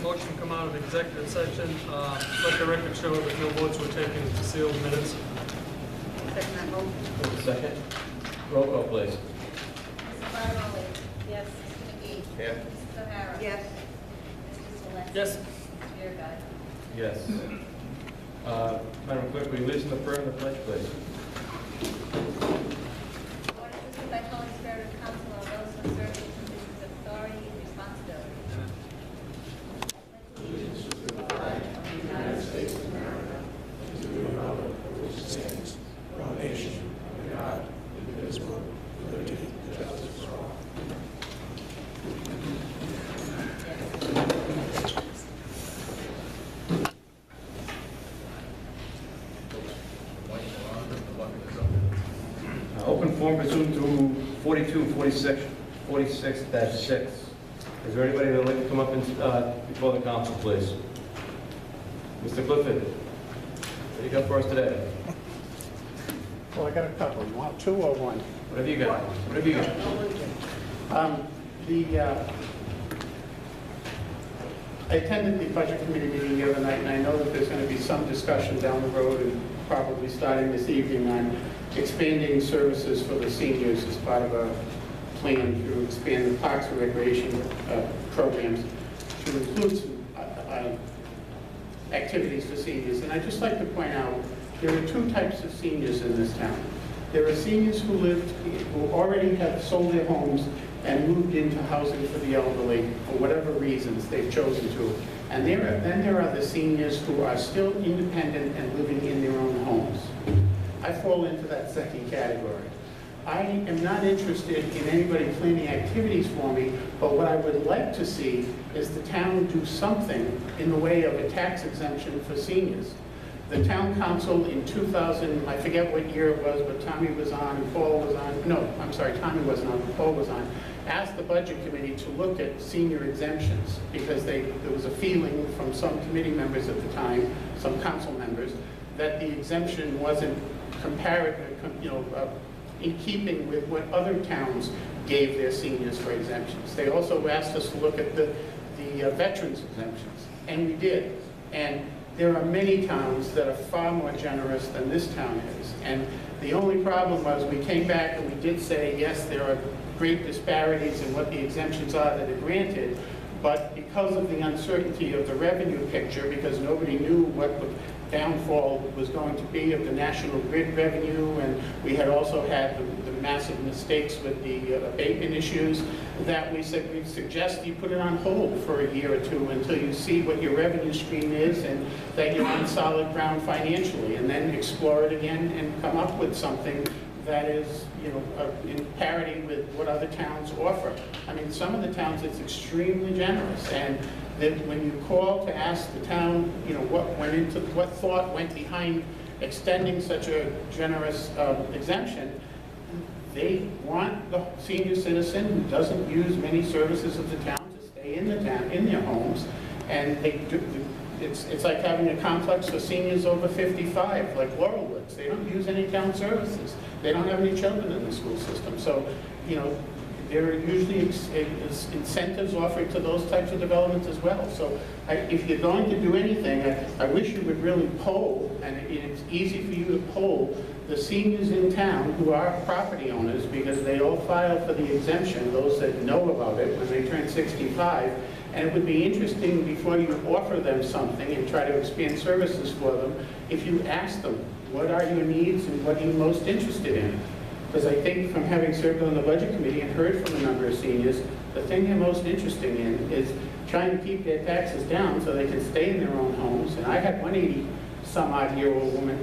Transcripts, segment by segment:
motion to come out of executive session. Let the record show that no votes were taken to seal the minutes. Second that motion. Second. Roll call, please. Mrs. Barnolli? Yes. Mr. McGee? Here. Mrs. O'Hara? Yes. Mr. Solicitor? Yes. Mr. Biragad? Yes. Madam Clerk, will you lead us in the prayer and the pledge, please? Order to receive by Holy Spirit of counsel of those who serve the conditions of authority and responsibility. Open forum pursuant to 42, 46-6. Is there anybody that would like to come up and before the council, please? Mr. Clifford, what do you got for us today? Well, I got a couple. You want two or one? Whatever you got. Whatever you got. I attended the Budget Committee meeting the other night, and I know that there's going to be some discussion down the road, and probably starting this evening, on expanding services for the seniors as part of a plan to expand the Parks and Recreation programs to include some activities for seniors. And I'd just like to point out, there are two types of seniors in this town. There are seniors who already have sold their homes and moved into housing for the elderly for whatever reasons they've chosen to. And then there are the seniors who are still independent and living in their own homes. I fall into that second category. I am not interested in anybody planning activities for me, but what I would like to see is the town do something in the way of a tax exemption for seniors. The town council in 2000, I forget what year it was, but Tommy was on, Paul was on, no, I'm sorry, Tommy wasn't on, Paul was on, asked the budget committee to look at senior exemptions because there was a feeling from some committee members at the time, some council members, that the exemption wasn't in keeping with what other towns gave their seniors for exemptions. They also asked us to look at the veterans exemptions, and we did. And there are many towns that are far more generous than this town is. And the only problem was we came back and we did say, yes, there are great disparities in what the exemptions are that are granted, but because of the uncertainty of the revenue picture, because nobody knew what the downfall was going to be of the national grid revenue, and we had also had the massive mistakes with the abatement issues, that we said we'd suggest you put it on hold for a year or two until you see what your revenue stream is and that you're on solid ground financially, and then explore it again and come up with something that is, in parity with what other towns offer. I mean, some of the towns, it's extremely generous, and that when you call to ask the town, what thought went behind extending such a generous exemption, they want the senior citizen who doesn't use many services of the town to stay in the town, in their homes, and it's like having a complex for seniors over 55, like Laurelwoods. They don't use any town services. They don't have any children in the school system. So, there are usually incentives offered to those types of developments as well. So if you're going to do anything, I wish you would really poll, and it's easy for you to poll the seniors in town who are property owners, because they all file for the exemption, those that know about it when they turn 65. And it would be interesting, before you offer them something and try to expand services for them, if you ask them, what are your needs and what are you most interested in? Because I think, from having served on the budget committee and heard from a number of seniors, the thing they're most interested in is trying to keep their taxes down so they can stay in their own homes. And I had one 80-some-odd-year-old woman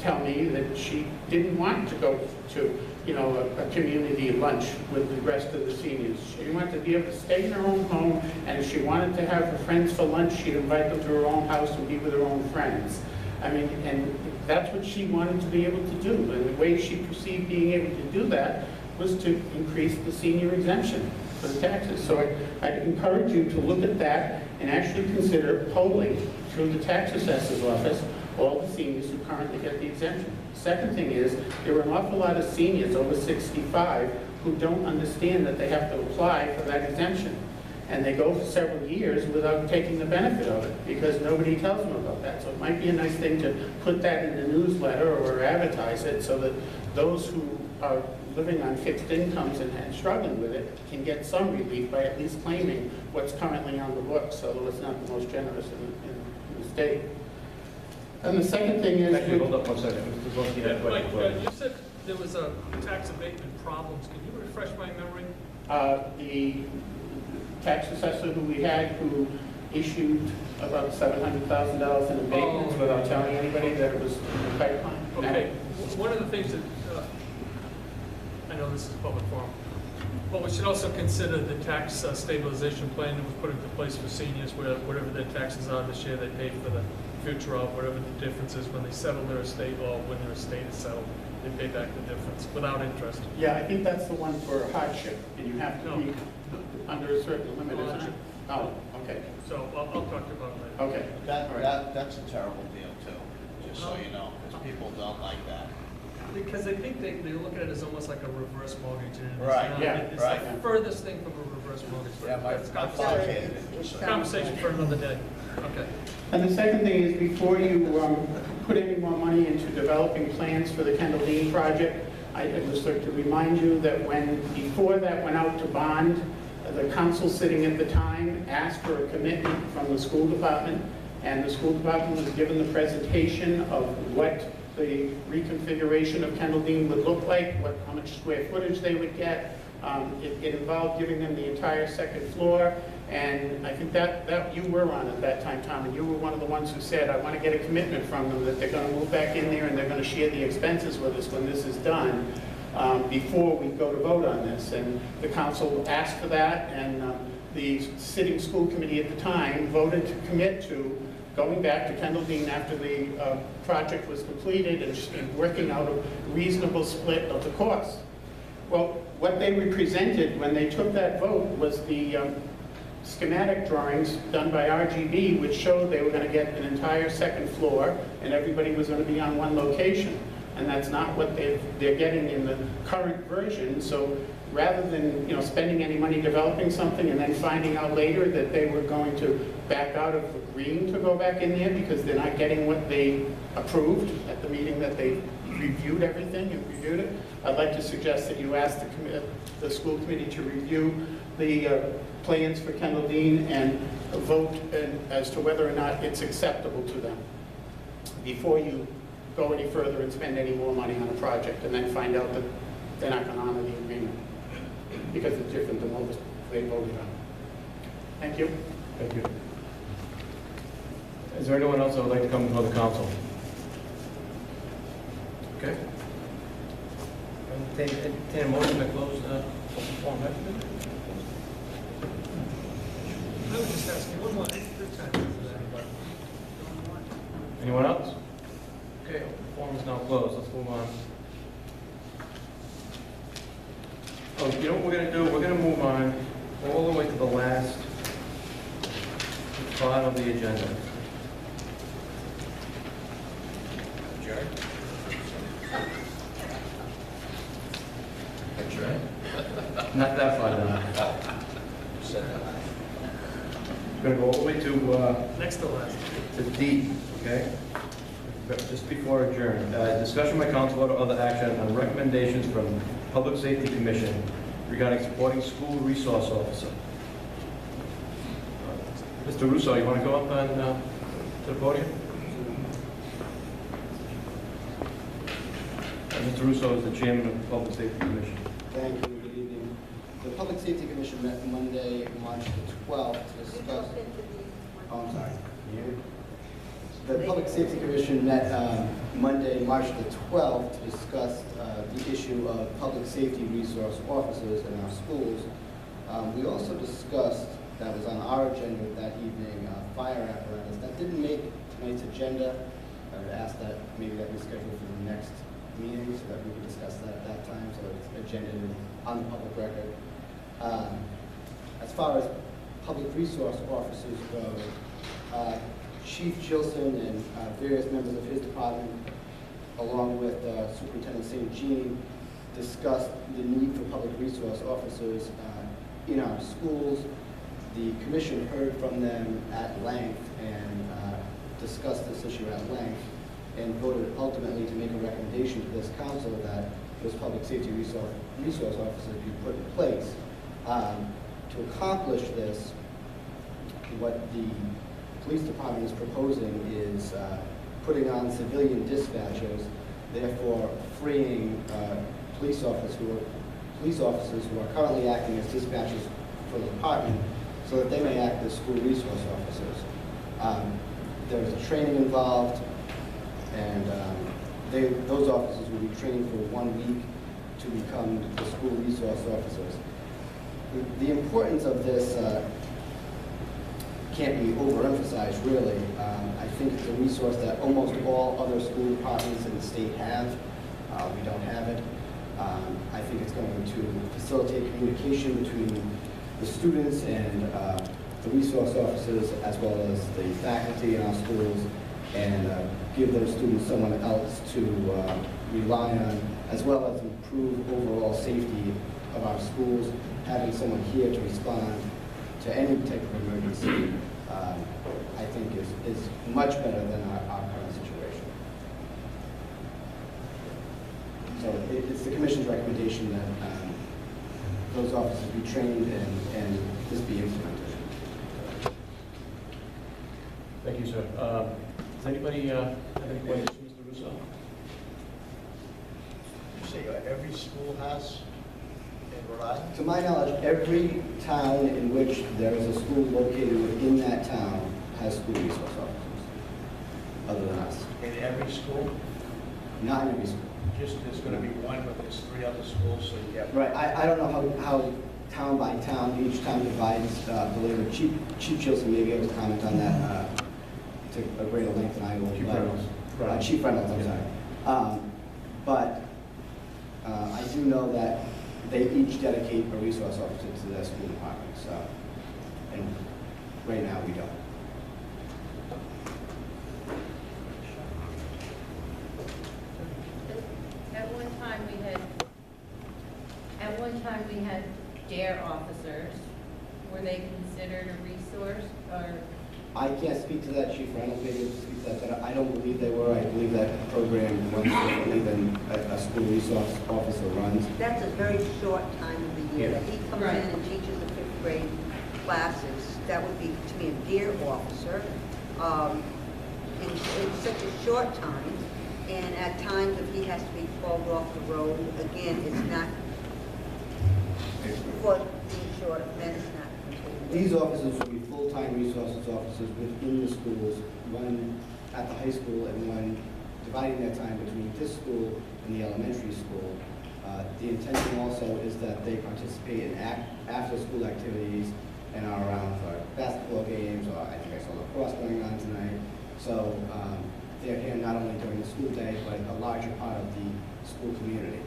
tell me that she didn't want to go to, a community lunch with the rest of the seniors. She wanted to be able to stay in her own home, and if she wanted to have her friends for lunch, she'd invite them to her own house and be with her own friends. I mean, and that's what she wanted to be able to do. And the way she perceived being able to do that was to increase the senior exemption for the taxes. So I'd encourage you to look at that and actually consider polling through the tax assessor's office all the seniors who currently get the exemption. Second thing is, there are an awful lot of seniors over 65 who don't understand that they have to apply for that exemption. and they go for several years without taking the benefit of it, because nobody tells them about that. So it might be a nice thing to put that in the newsletter or advertise it, so that those who are living on fixed incomes and struggling with it can get some relief by at least claiming what's currently on the books, although it's not the most generous in the state. And the second thing is... Actually, hold up one second. Mr. Zloski had a Mike, question. you said there was a tax abatement problems. Can you refresh my memory? The tax assessor who we had, who issued about $700,000 in abatements without telling anybody that it was in the pipeline. Okay, one of the things that, I know this is a public forum, but we should also consider the tax stabilization plan that was put into place for seniors, where whatever their taxes are this year, they pay for the future of whatever the difference is when they settle their estate, or when their estate is settled, they pay back the difference without interest. Yeah, I think that's the one for hardship, and you have to be under a certain limit, isn't it? Oh, okay, So I'll talk to you about it later. okay. All right. That's a terrible deal too, just so you know, because people don't like that. Because they think they look at it as almost like a reverse mortgage. And it's Right, not. yeah, It's right. the furthest thing from a reverse mortgage. but Yeah, my that's father conversation. hated it. It sounds Conversation for another day. Okay. And the second thing is, before you put any more money into developing plans for the Kendall Dean project, I would just like to remind you that before that went out to bond, the council sitting at the time asked for a commitment from the school department, and the school department was given the presentation of what the reconfiguration of Kendall Dean would look like, how much square footage they would get. It involved giving them the entire second floor, and I think that you were on at that time, Tom, and you were one of the ones who said, I want to get a commitment from them that they're going to move back in there and they're going to share the expenses with us when this is done, before we go to vote on this. And the council asked for that, and the sitting school committee at the time voted to commit to going back to Kendall Dean after the project was completed and working out a reasonable split of the cost. Well, what they represented when they took that vote was the schematic drawings done by RGB, which showed they were going to get an entire second floor and everybody was going to be on one location. And that's not what they're getting in the current version. So rather than spending any money developing something and then finding out later that they were going to back out of agreeing to go back in there because they're not getting what they approved at the meeting that they reviewed everything and reviewed it, I'd like to suggest that you ask the school committee to review the plans for Kendall Dean and vote as to whether or not it's acceptable to them before you go any further and spend any more money on a project and then find out that they're not going to honor the agreement because it's different than what they voted on. Thank you. Thank you. Is there anyone else that would like to come before the council? Okay. Entertain a motion to close the open forum. I was just asking one more. Anyone else? Okay, open forum is now closed. Let's move on. Oh, you know what we're going to do? We're going to move on all the way to the last part of the agenda. Adjourn? Not that far down. We're going to go all the way to Next to last. D, okay? But just before adjourn, discussion by council vote or other action on recommendations from Public Safety Commission regarding supporting school resource officer. Mr. Russo, you want to go up on to the podium? Mr. Russo is the chairman of the Public Safety Commission. Thank you. Good evening. The Public Safety Commission met Monday, March the 12th to discuss... Oh, I'm sorry. The Public Safety Commission met Monday, March the 12th to discuss the issue of public safety resource officers in our schools. We also discussed, that was on our agenda that evening, fire apparatus. That didn't make tonight's agenda. I would ask that maybe that we schedule for the next meeting so that we can discuss that at that time, so it's agenda on the public record. As far as public resource officers go, Chief Chilson and various members of his department, along with Superintendent St. Jean, discussed the need for public resource officers in our schools. The commission heard from them at length and discussed this issue at length and voted ultimately to make a recommendation to this council that those public safety resource officers be put in place. To accomplish this, what the police department is proposing is putting on civilian dispatchers, therefore freeing police officers who are currently acting as dispatchers for the department so that they may act as school resource officers. There's a training involved, and those officers will be trained for 1 week to become the school resource officers. The importance of this can't be overemphasized, really. I think it's a resource that almost all other school departments in the state have. We don't have it. I think it's going to facilitate communication between the students and the resource officers, as well as the faculty in our schools, and give those students someone else to rely on, as well as improve overall safety of our schools. Having someone here to respond to any type of emergency, I think is much better than our current situation. So it's the commission's recommendation that those officers be trained and this be implemented. Thank you, sir. Does anybody have any questions, Mr. Russo? You say every school has in Rhode Island? To my knowledge, every town in which there is a school located within that town has school resource officers, other than us. In every school? Not in every school. Just, there's going to be one, but there's 3 other schools, so you have... Right, I don't know how town by town, each town divides the labor. Chief Chilson may be able to comment on that to a greater length than I will. Chief Reynolds. Chief Reynolds, I'm sorry. But I do know that they each dedicate a resource officer to their school department, so, and right now we don't. At one time we had DARE officers. Were they considered a resource, or? I can't speak to that, Chief Reynolds may be able to speak to that, but I don't believe they were. I believe that program runs differently than a school resource officer runs. That's a very short time of the year. Yeah. If he comes in and teaches the 5th grade classes, that would be, to me, a DARE officer. It's such a short time, and at times if he has to be called off the road, again, it's not, for being short, then it's not. These officers will be full-time resources officers within the schools, one at the high school and one dividing their time between this school and the elementary school. The intention also is that they participate in after-school activities and are around for basketball games, or I think I saw lacrosse going on tonight. So they're here not only during the school day, but a larger part of the school community.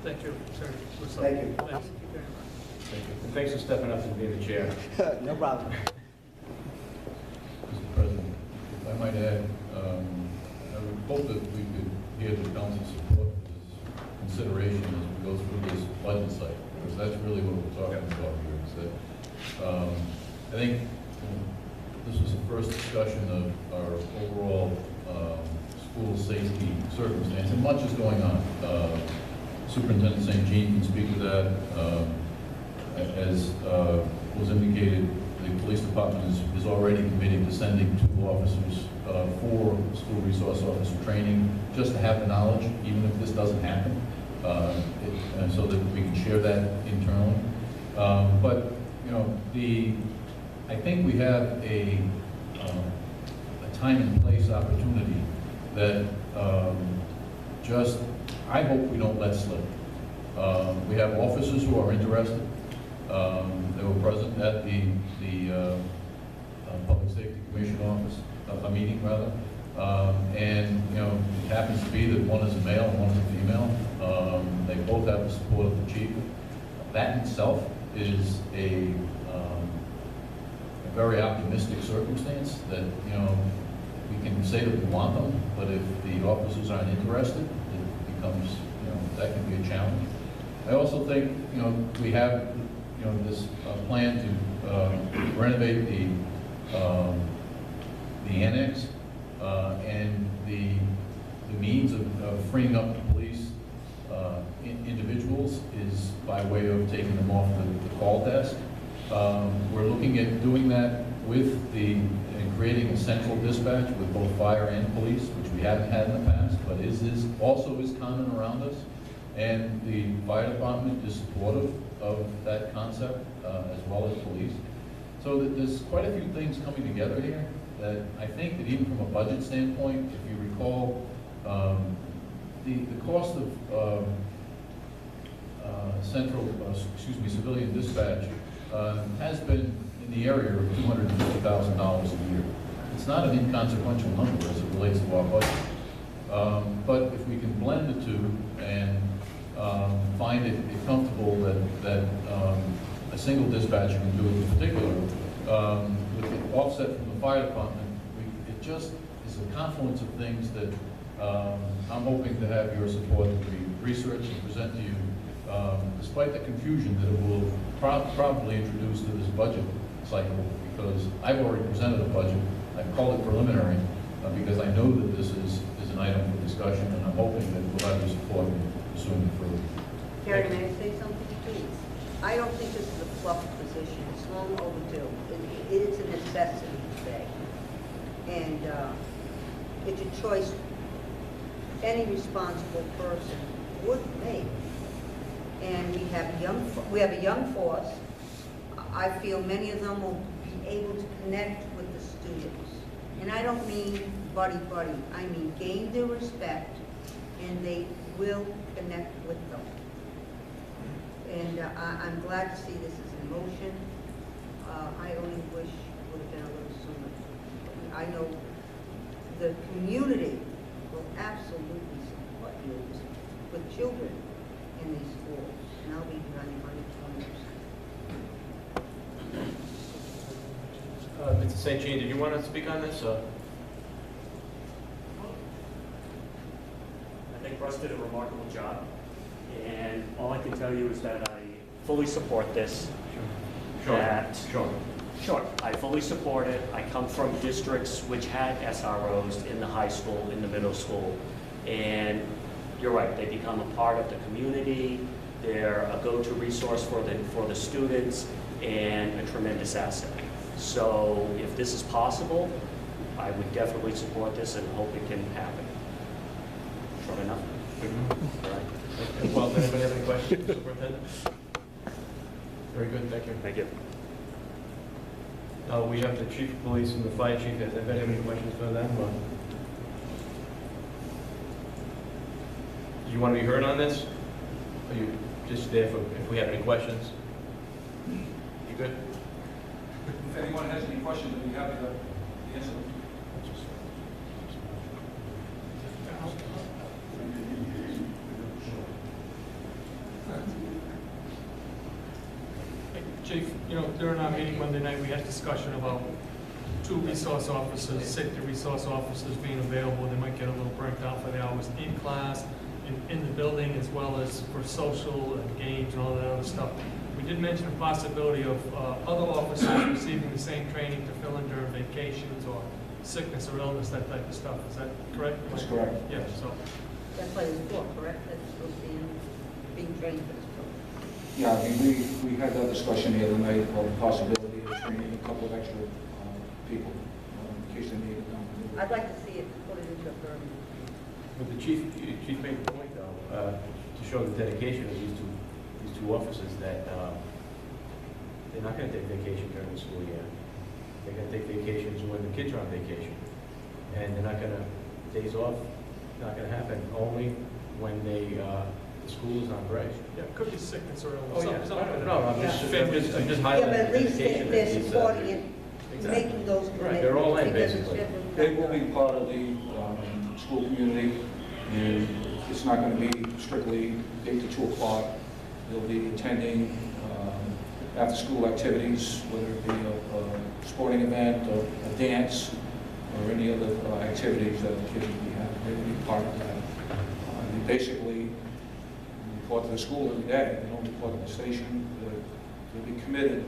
Thank you, sir. Russo. Thank you. Thanks. Thank you very much. Thank you. And thanks for stepping up and being the chair. No problem. Mr. President, if I might add, I would hope that we could hear the council's support for this consideration as we go through this budget cycle, because that's really what we're talking about here, is that I think this was the first discussion of our overall school safety circumstance, and much is going on. Superintendent St. Jean can speak to that. As was indicated, the police department is already committing to sending 2 officers for school resource officer training, just to have the knowledge, even if this doesn't happen, and so that we can share that internally. But, you know, I think we have a time and place opportunity that I hope we don't let slip. We have officers who are interested. They were present at the Public Safety Commission office, a meeting rather. And, you know, it happens to be that one is a male and one is a female. They both have the support of the chief. That in itself is a very optimistic circumstance that, you know, we can say that we want them, but if the officers aren't interested, it becomes, you know, that can be a challenge. I also think, you know, we have, you know, this plan to renovate the annex, and the means of freeing up the police individuals is by way of taking them off the call desk. We're looking at doing that with and creating a central dispatch with both fire and police, which we haven't had in the past, but also is common around us. And the fire department is supportive of that concept, as well as police. So there's quite a few things coming together here that I think that even from a budget standpoint, if you recall, the cost of civilian dispatch has been in the area of $250,000 a year. It's not an inconsequential number as it relates to our budget. But if we can blend the two and find it comfortable that a single dispatcher can do it in particular, with the offset from the fire department, it just is a confluence of things that I'm hoping to have your support to research and present to you, despite the confusion that it will probably introduce to this budget cycle, because I've already presented a budget. I've called it preliminary because I know that this is an item for discussion, and I'm hoping that we'll have your support in pursuing it further. Gary, may I say something, please? I don't think this is a fluff position. It's long overdue. It is a necessity today. And it's a choice any responsible person would make. And we have a young force. I feel many of them will be able to connect with the students. And I don't mean buddy-buddy. I mean gain their respect, and they will connect with them. And I'm glad to see this is in motion. I only wish it would have been a little sooner. I know the community will absolutely support you with children in these schools, and I'll be running 120%. Mr. St. Jean, did you want to speak on this? I think Russ did a remarkable job, and all I can tell you is that I fully support this. Sure, I fully support it. I come from districts which had SROs in the high school, in the middle school, and you're right, they become a part of the community. They're a go-to resource for the students and a tremendous asset. So if this is possible, I would definitely support this and hope it can happen. Short enough? All right. Well, does anybody have any questions, Superintendent? Very good, thank you. Thank you. We have the Chief of Police and the Fire Chief. Does anybody have any questions for them? Do you want to be heard on this? Or are you just there for if we have any questions? You good? If anyone has any questions, we'd be happy to answer them. Chief, you know, during our meeting Monday night, we had discussion about 2 resource officers, safety resource officers being available. They might get a little burnt out for the hours in class, in the building, as well as for social and games and all that other stuff. We did mention a possibility of other officers receiving the same training to fill in during vacations or sickness or illness, that type of stuff. Is that correct? That's correct. Yeah, so. That's why it's for, correct? That's supposed to be being trained for this program. Yeah, I mean, we had that discussion the other night about the possibility of training a couple of extra people in case they need it done. I'd like to see it put it into a program. But the chief made the point, though, to show the dedication of these two officers, that they're not going to take vacation during the school year. They're going to take vacations when the kids are on vacation, and they're not going to days off. Not going to happen. Only when the school is on break. Yeah, it could be sickness or illness. Oh yeah. Something. No, I'm just Yeah, highlighting but at the least dedication they're that these, supporting it, exactly. making those commitments. Right, they're all in, because it's basically. different. They will be part of the school community, and it's not going to be strictly 8 to 2 o'clock. They'll be attending after-school activities, whether it be a sporting event or a dance or any other activities that the kids will be having. They will be part of that. Basically, report to the school every day. They don't report to the station. They'll be committed